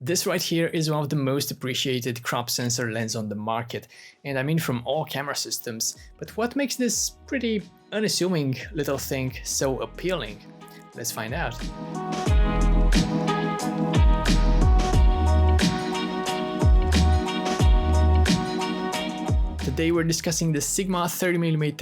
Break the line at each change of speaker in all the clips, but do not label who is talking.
This right here is one of the most appreciated crop sensor lens on the market, and I mean from all camera systems. But what makes this pretty unassuming little thing so appealing? Let's find out. Today we're discussing the Sigma 30mm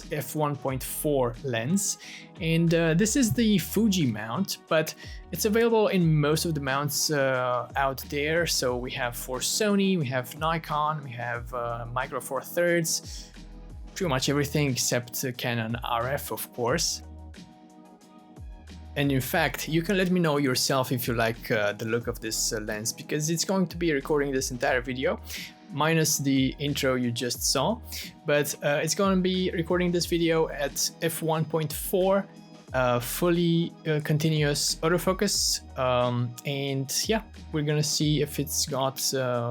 f1.4 lens, and this is the Fuji mount, but it's available in most of the mounts out there. So we have for Sony, we have Nikon, we have Micro Four Thirds, pretty much everything except Canon RF, of course. And in fact, you can let me know yourself if you like the look of this lens, because it's going to be recording this entire video, minus the intro you just saw, but it's going to be recording this video at f1.4, fully continuous autofocus, and yeah, we're gonna see if it's got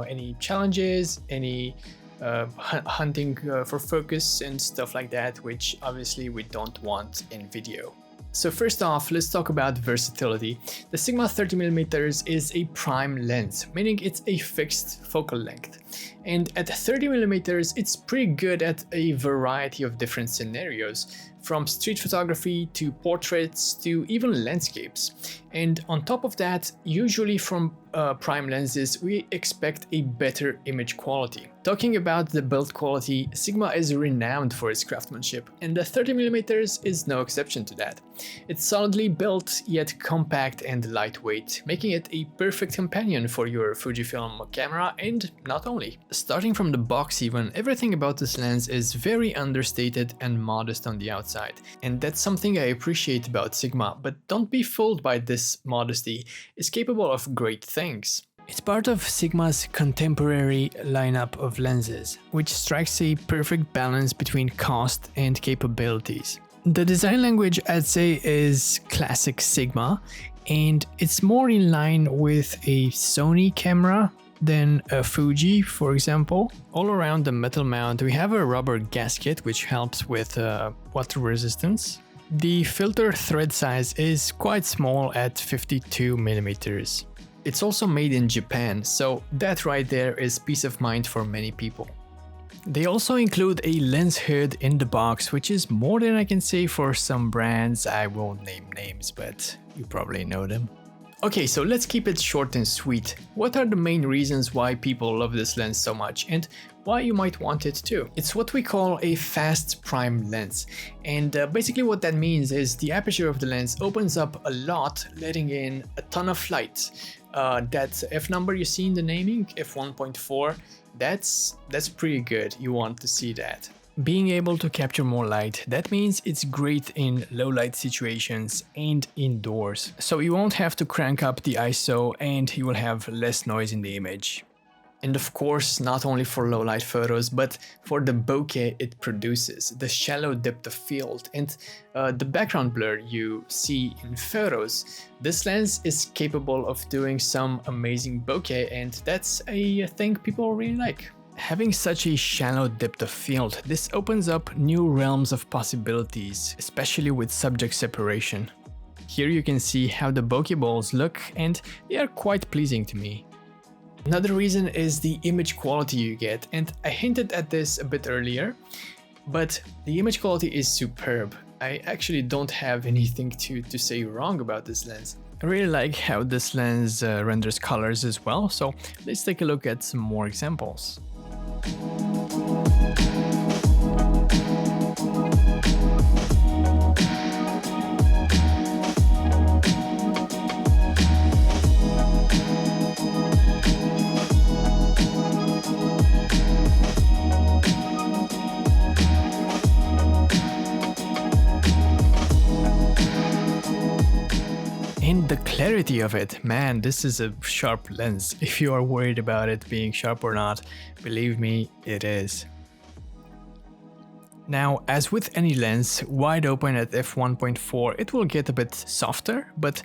any challenges, any hunting for focus and stuff like that, which obviously we don't want in video. So first off, let's talk about versatility. The Sigma 30mm is a prime lens, meaning it's a fixed focal length. And at 30mm, it's pretty good at a variety of different scenarios, from street photography to portraits to even landscapes. And on top of that, usually from prime lenses, we expect a better image quality. Talking about the build quality, Sigma is renowned for its craftsmanship, and the 30mm is no exception to that. It's solidly built, yet compact and lightweight, making it a perfect companion for your Fujifilm camera, and not only. Starting from the box even, everything about this lens is very understated and modest on the outside, and that's something I appreciate about Sigma, but don't be fooled by this modesty. It's capable of great things. It's part of Sigma's contemporary lineup of lenses, which strikes a perfect balance between cost and capabilities. The design language, I'd say, is classic Sigma, and it's more in line with a Sony camera than a Fuji, for example. All around the metal mount, we have a rubber gasket, which helps with water resistance. The filter thread size is quite small at 52mm. It's also made in Japan, so that right there is peace of mind for many people. They also include a lens hood in the box, which is more than I can say for some brands. I won't name names, but you probably know them. Okay, so let's keep it short and sweet. What are the main reasons why people love this lens so much, and why you might want it too? It's what we call a fast prime lens, and basically what that means is the aperture of the lens opens up a lot, letting in a ton of light. That F number you see in the naming, f1.4, that's pretty good. You want to see that. Being able to capture more light, that means it's great in low light situations and indoors. So you won't have to crank up the ISO and you will have less noise in the image. And of course, not only for low light photos, but for the bokeh it produces, the shallow depth of field, and the background blur you see in photos. This lens is capable of doing some amazing bokeh, and that's a thing people really like. Having such a shallow depth of field, this opens up new realms of possibilities, especially with subject separation. Here you can see how the bokeh balls look, and they are quite pleasing to me. Another reason is the image quality you get, and I hinted at this a bit earlier, but the image quality is superb. I actually don't have anything to say wrong about this lens. I really like how this lens renders colors as well, so let's take a look at some more examples. And the clarity of it, man, this is a sharp lens. If you are worried about it being sharp or not, believe me, it is. Now, as with any lens, wide open at f1.4, it will get a bit softer, but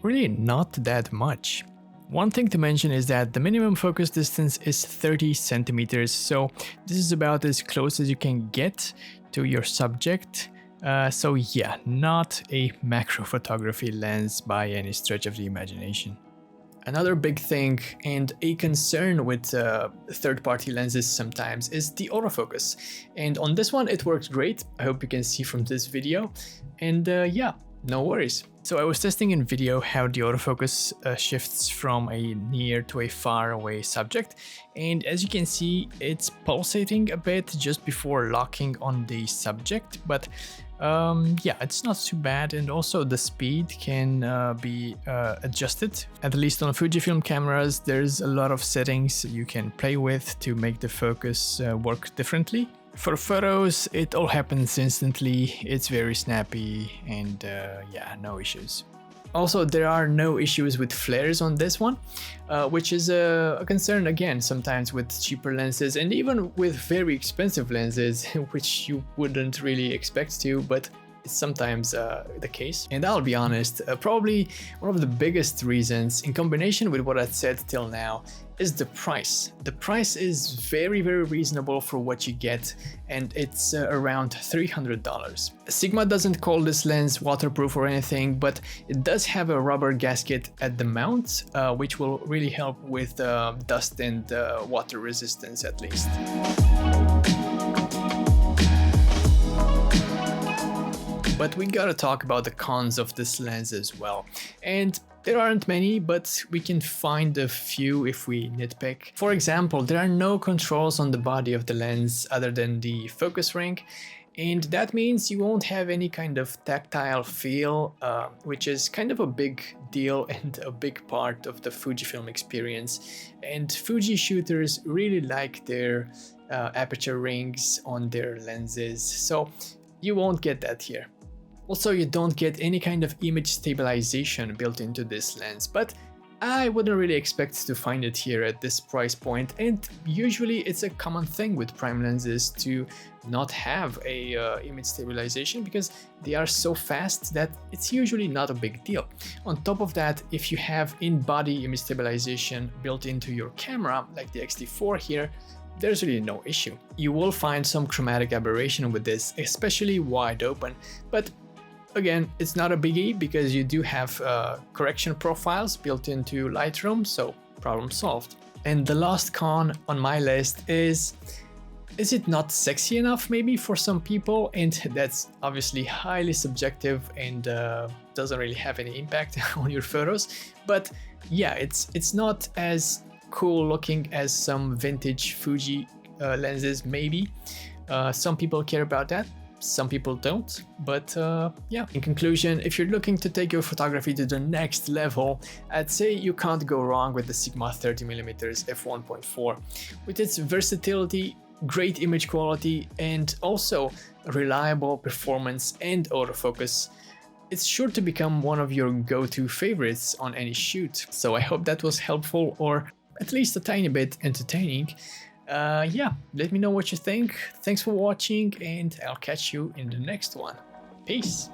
really not that much. One thing to mention is that the minimum focus distance is 30 centimeters, so this is about as close as you can get to your subject. So yeah, not a macro photography lens by any stretch of the imagination. Another big thing and a concern with third-party lenses sometimes is the autofocus. And on this one, it works great. I hope you can see from this video. And yeah, no worries. So I was testing in video how the autofocus shifts from a near to a far away subject. And as you can see, it's pulsating a bit just before locking on the subject. But yeah, it's not too bad, and also the speed can be adjusted. At least on Fujifilm cameras, there's a lot of settings you can play with to make the focus work differently. For photos, it all happens instantly, it's very snappy, and yeah, no issues. Also, there are no issues with flares on this one, which is a concern again sometimes with cheaper lenses and even with very expensive lenses, which you wouldn't really expect to, but it's sometimes the case. And I'll be honest, probably one of the biggest reasons, in combination with what I've said till now, is the price. The price is very, very reasonable for what you get, and it's around $300. Sigma doesn't call this lens waterproof or anything, but it does have a rubber gasket at the mount, which will really help with dust and water resistance at least. But we gotta talk about the cons of this lens as well. And there aren't many, but we can find a few if we nitpick. For example, there are no controls on the body of the lens other than the focus ring. And that means you won't have any kind of tactile feel, which is kind of a big deal and a big part of the Fujifilm experience. And Fuji shooters really like their aperture rings on their lenses, so you won't get that here. Also, you don't get any kind of image stabilization built into this lens, but I wouldn't really expect to find it here at this price point, and usually it's a common thing with prime lenses to not have a image stabilization because they are so fast that it's usually not a big deal. On top of that, if you have in-body image stabilization built into your camera, like the X-T4 here, there's really no issue. You will find some chromatic aberration with this, especially wide open, but again, it's not a biggie because you do have correction profiles built into Lightroom, so problem solved. And the last con on my list is it not sexy enough maybe for some people? And that's obviously highly subjective and doesn't really have any impact on your photos. But yeah, it's not as cool looking as some vintage Fuji lenses maybe. Some people care about that. Some people don't, but yeah. In conclusion, if you're looking to take your photography to the next level, I'd say you can't go wrong with the Sigma 30mm f1.4. With its versatility, great image quality, and also reliable performance and autofocus, it's sure to become one of your go-to favorites on any shoot. So I hope that was helpful, or at least a tiny bit entertaining. Yeah, let me know what you think. Thanks for watching, and I'll catch you in the next one. Peace.